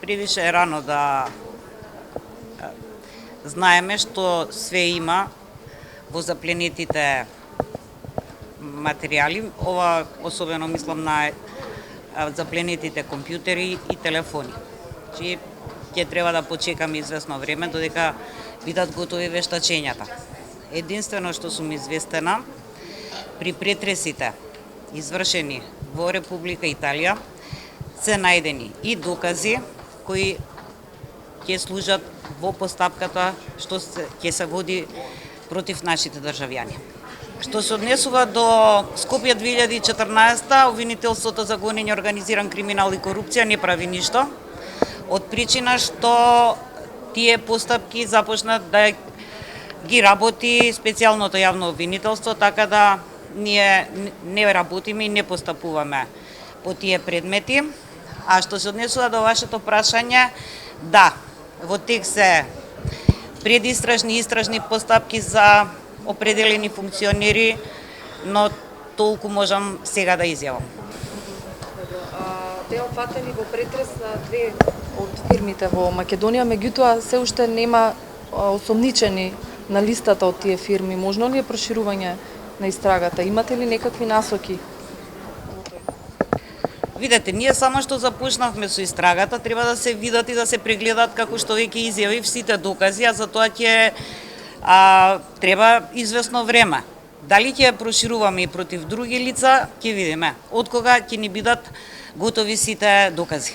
превише е рано да знаеме што све има во запленетите материјали. Ова особено мислам на запленетите компјутери и телефони. Че ќе треба да почекаме известно време додека бидат готови вештачењата. Единствено што сум известена, при претресите извршени во Република Италија се најдени и докази кои ќе служат во постапката што ќе се води против нашите државјани. Што се однесува до Скопје 2014, обвинителството за гонење организиран криминал и корупција не прави ништо, од причина што тие постапки започна да ги работи специјалното јавно обвинителство, така да ние не работиме и не постапуваме по тие предмети. А што се однесува до вашето прашање, да, во тек се предистражни и истражни постапки за определени функционери, но толку можам сега да изјавам. Беа опфатени во претрес две од фирмите во Македонија, меѓутоа се уште нема осомничени на листата од тие фирми. Можно ли е проширување на истрагата? Имате ли некакви насоки? Видете, ние само што започнавме со истрагата, треба да се видат и да се прегледат, како што веќе изјавив, сите докази, а за тоа ќе треба известно време. Дали ќе ја прошируваме и против други лица, ќе видиме. Од кога ќе ни бидат готови сите докази.